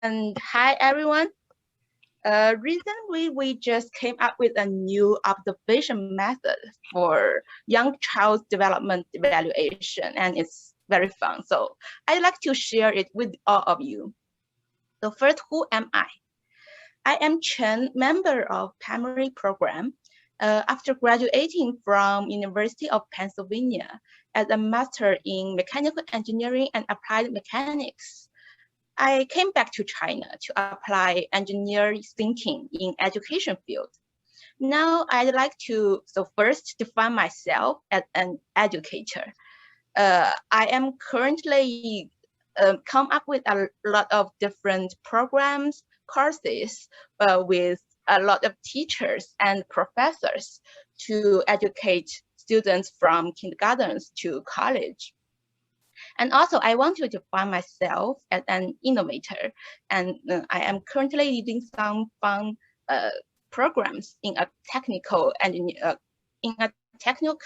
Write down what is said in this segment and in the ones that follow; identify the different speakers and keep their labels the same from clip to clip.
Speaker 1: And hi, everyone. Recently, we just came up with a new observation method for young child's development evaluation, and it's very fun. So I'd like to share it with all of you. So first, who am I? I am Chen, member of primary program. After graduating from University of Pennsylvania as a master in mechanical engineering and applied mechanics, I came back to China to apply engineering thinking in education field. Now I'd like to, so first define myself as an educator. I am currently come up with a lot of different programs, courses with a lot of teachers and professors to educate students from kindergartens to college. And also, I want to define myself as an innovator, and I am currently leading some fun programs in a technical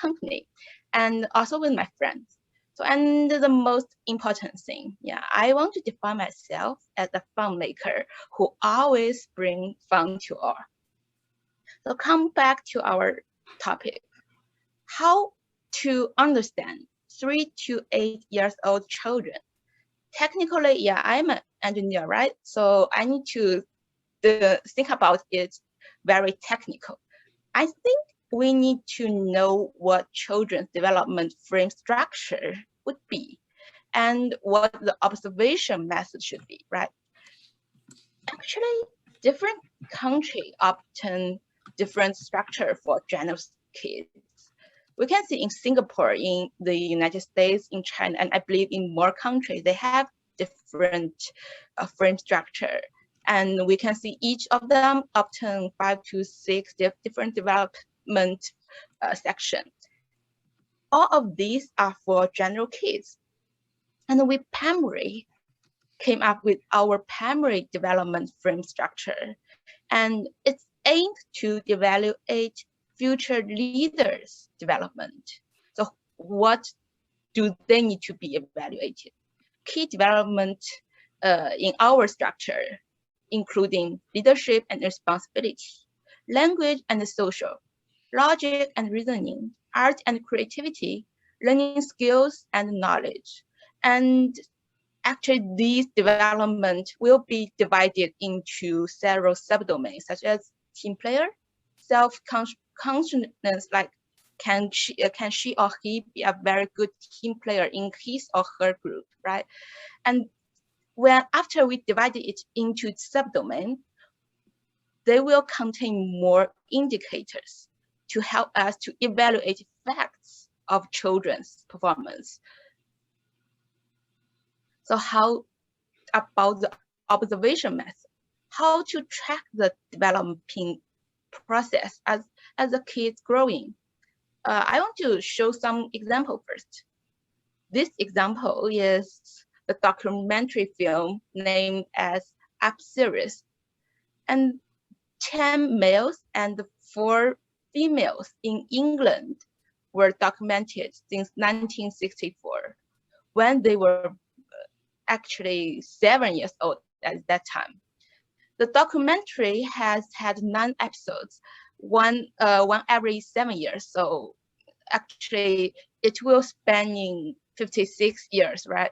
Speaker 1: company, and also with my friends. So, and the most important thing, yeah, I want to define myself as a fun maker who always bring fun to all. So, come back to our topic: how to understand 3 to 8 years old children. Technically, yeah, I'm an engineer, right? So I need to think about it very technical. I think we need to know what children's development frame structure would be and what the observation method should be, right? Actually, different countries obtain different structure for general kids. We can see in Singapore, in the United States, in China, and I believe in more countries, they have different frame structure. And we can see each of them obtain 5 to 6 different development sections. All of these are for general kids. And with primary, came up with our primary development frame structure. And it's aimed to evaluate future leaders' development. So what do they need to be evaluated? Key development in our structure, including leadership and responsibility, language and social, logic and reasoning, art and creativity, learning skills and knowledge. And actually, these development will be divided into several subdomains, such as team player, self-consciousness, like can she or he be a very good team player in his or her group, right? And when after we divided it into subdomain, they will contain more indicators to help us to evaluate facts of children's performance. So how about the observation method? How to track the developing process as a kid's growing? I want to show some example first. This example is the documentary film named as Up Series. And 10 males and 4 females in England were documented since 1964 when they were actually 7 years old at that time. The documentary has had 9 episodes, one every 7 years. So actually, it will spanning 56 years, right?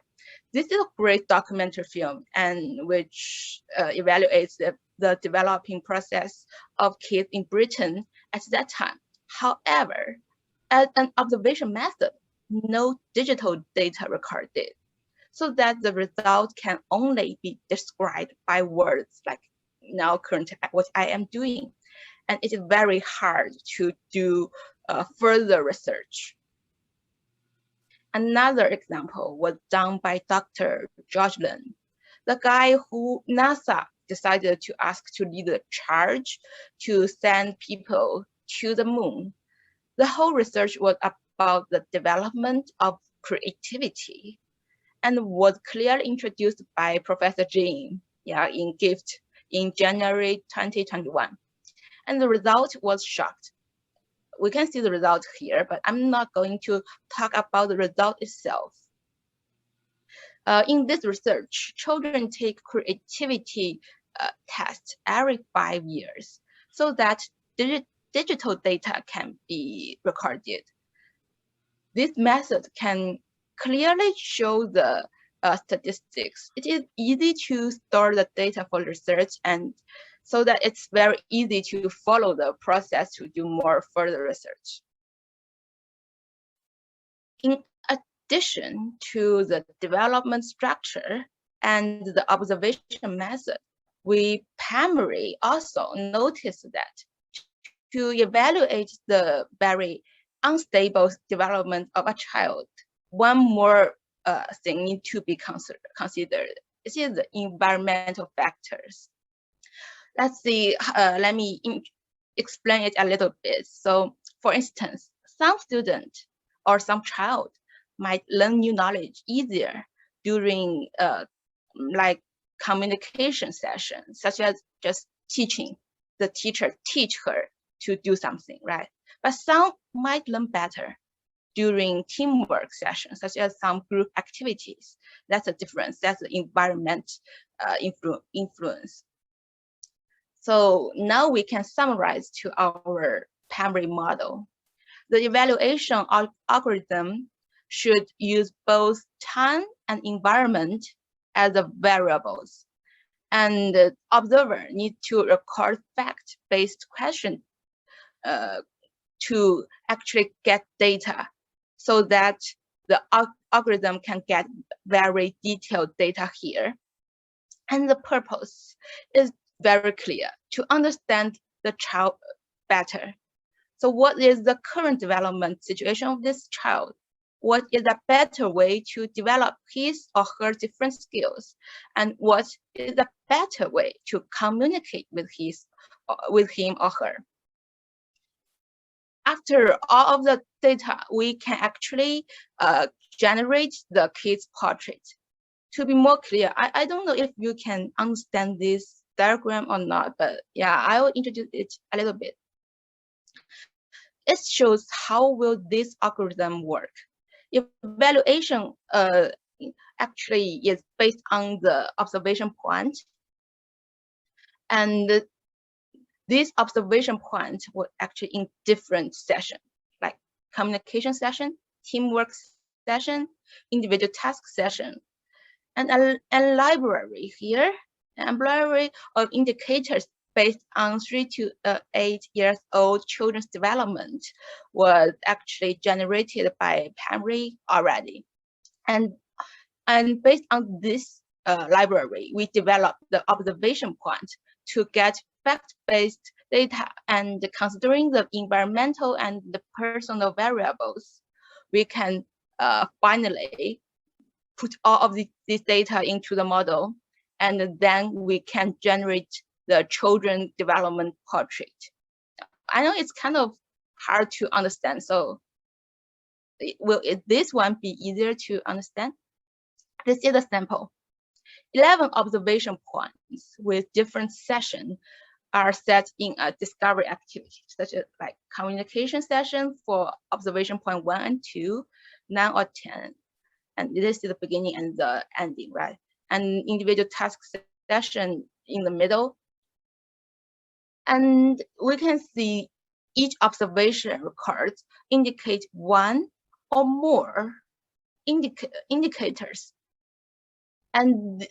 Speaker 1: This is a great documentary film, and which evaluates the developing process of kids in Britain at that time. However, as an observation method, no digital data recorded, so that the result can only be described by words like now current what I am doing. And it is very hard to do further research. Another example was done by Dr. George Lin, the guy who NASA decided to ask to lead the charge to send people to the moon. The whole research was about the development of creativity and was clearly introduced by Professor Jin in GIFT in January 2021. And the result was shocked. We can see the result here, but I'm not going to talk about the result itself. In this research, children take creativity tests every 5 years so that digital data can be recorded. This method can clearly show the statistics. It is easy to store the data for research, and so that it's very easy to follow the process to do more further research. In addition to the development structure and the observation method, we primarily also noticed that to evaluate the very unstable development of a child, one more thing needs to be considered. This is the environmental factors. Let's see, let me explain it a little bit. So for instance, some student or some child might learn new knowledge easier during like communication sessions, such as just teaching. The teacher teach her to do something, right? But some might learn better during teamwork sessions, such as some group activities. That's a difference. That's the environment influence. So now we can summarize to our primary model. The evaluation algorithm should use both time and environment as the variables. And the observer needs to record fact-based questions to actually get data so that the algorithm can get very detailed data here. And the purpose is very clear, to understand the child better. So what is the current development situation of this child? What is a better way to develop his or her different skills? And what is a better way to communicate with him or her? After all of the data, we can actually generate the kid's portrait. To be more clear, I don't know if you can understand this diagram or not, but yeah, I will introduce it a little bit. It shows how will this algorithm work. Evaluation actually is based on the observation point, and this observation point will actually in different sessions, like communication session, teamwork session, individual task session, and a library here, a library of indicators based on 3 to 8 years old children's development was actually generated by primary already. And based on this library, we developed the observation point to get fact-based data, and considering the environmental and the personal variables, we can finally put all of this data into the model, and then we can generate the children development portrait. I know it's kind of hard to understand, so will this one be easier to understand? This is a sample. 11 observation points with different sessions are set in a discovery activity, such as like communication session for observation point 1 and 2, 9 or 10. And this is the beginning and the ending, right? And individual task session in the middle. And we can see each observation records indicate one or more indicators. And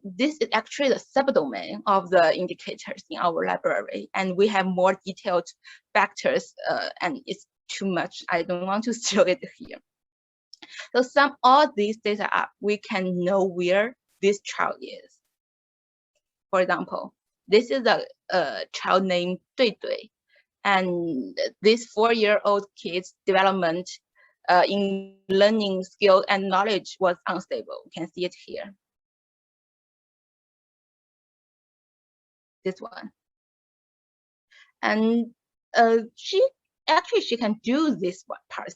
Speaker 1: this is actually the subdomain of the indicators in our library. And we have more detailed factors, and it's too much. I don't want to show it here. So sum all these data up, we can know where this child is. For example, this is a child named Dui Dui, and this 4-year-old kid's development in learning skill and knowledge was unstable. You can see it here. This one. And she can do this one part.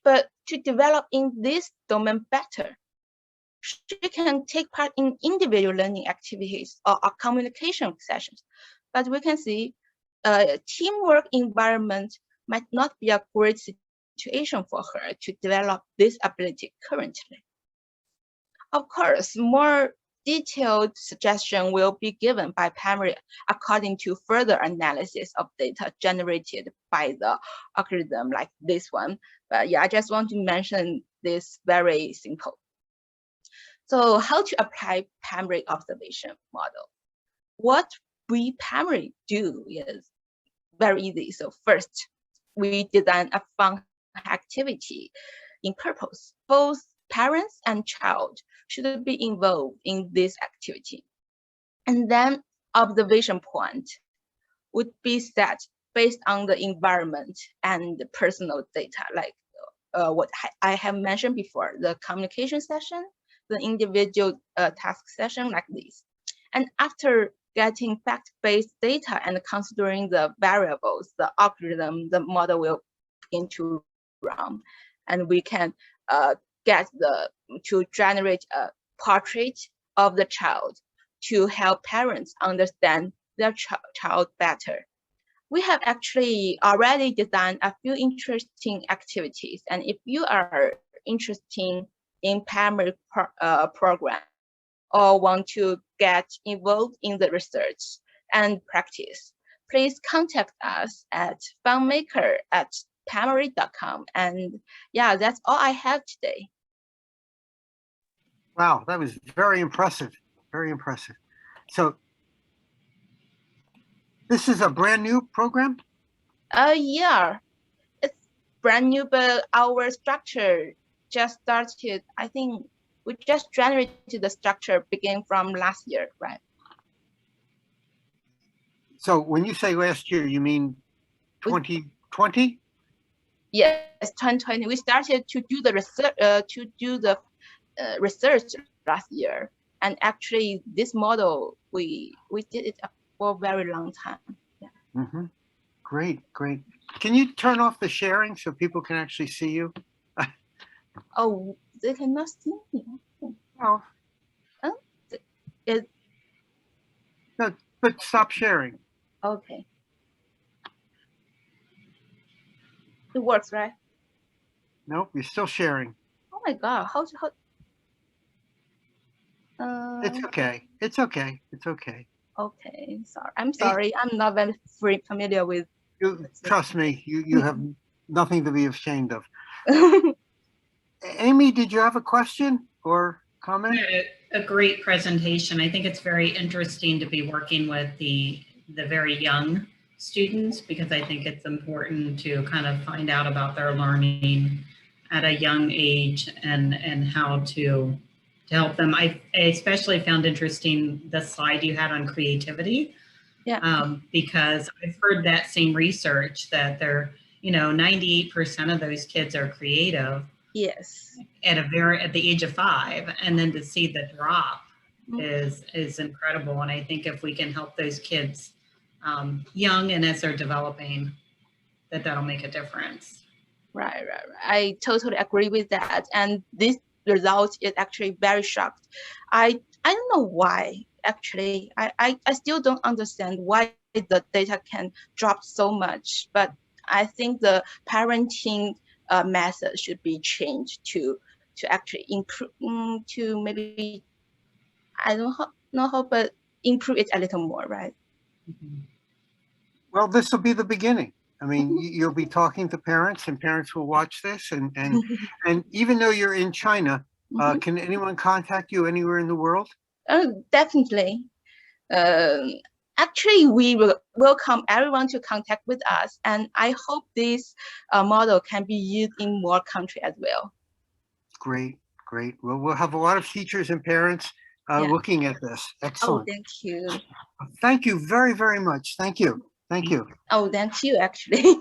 Speaker 1: But to develop in this domain better, she can take part in individual learning activities or communication sessions. But we can see teamwork environment might not be a great intuition for her to develop this ability currently. Of course, more detailed suggestion will be given by primary according to further analysis of data generated by the algorithm like this one. But yeah, I just want to mention this very simple. So how to apply primary observation model? What we primarily do is very easy. So first, we design a fun activity in purpose. Both parents and child should be involved in this activity. And then observation point would be set based on the environment and the personal data, like what I have mentioned before, the communication session, the individual task session like this. And after getting fact-based data and considering the variables, the algorithm, the model will begin to run. And we can to generate a portrait of the child to help parents understand their child better. We have actually already designed a few interesting activities. And if you are interested in primary program or want to get involved in the research and practice, please contact us at funmaker@primary.com. And yeah, that's all I have today.
Speaker 2: Wow, that was very impressive. Very impressive. So this is a brand new program?
Speaker 1: Yeah, it's brand new, but our structure just started. I think we just generated the structure beginning from last year, right?
Speaker 2: So when you say last year, you mean 2020?
Speaker 1: Yes, 2020. We started to do the research last year, and actually this model we did it for a very long time. Yeah.
Speaker 2: Mm-hmm. Great, great. Can you turn off the sharing so people can actually see you?
Speaker 1: Oh, they cannot see me.
Speaker 2: Oh. No, but stop sharing.
Speaker 1: Okay. It works, right?
Speaker 2: Nope, you're still sharing.
Speaker 1: Oh my God, how
Speaker 2: It's okay. It's okay. It's okay.
Speaker 1: Okay, sorry. I'm sorry. I'm not very familiar with.
Speaker 2: Trust me, you have nothing to be ashamed of. Amy, did you have a question or comment?
Speaker 3: A great presentation. I think it's very interesting to be working with the very young students, because I think it's important to kind of find out about their learning at a young age and how to help them. I especially found interesting the slide you had on creativity.
Speaker 1: Yeah.
Speaker 3: Because I've heard that same research that 98% of those kids are creative.
Speaker 1: Yes.
Speaker 3: At the age of 5, and then to see the drop is incredible. And I think if we can help those kids young and as they're developing, that'll make a difference.
Speaker 1: Right. I totally agree with that. And this result is actually very shocked. I don't know why. Actually, I still don't understand why the data can drop so much. But I think the parenting method should be changed to actually improve, to maybe, I don't know how, but improve it a little more, right?
Speaker 3: Mm-hmm.
Speaker 2: Well, this will be the beginning. I mean, you'll be talking to parents, and parents will watch this. And even though you're in China, can anyone contact you anywhere in the world?
Speaker 1: Definitely. Actually, we will welcome everyone to contact with us, and I hope this model can be used in more countries as well.
Speaker 2: Great. Well, we'll have a lot of teachers and parents looking at this. Excellent.
Speaker 1: Oh, thank you.
Speaker 2: Thank you very, very much. Thank you.
Speaker 1: Oh, thank you, actually.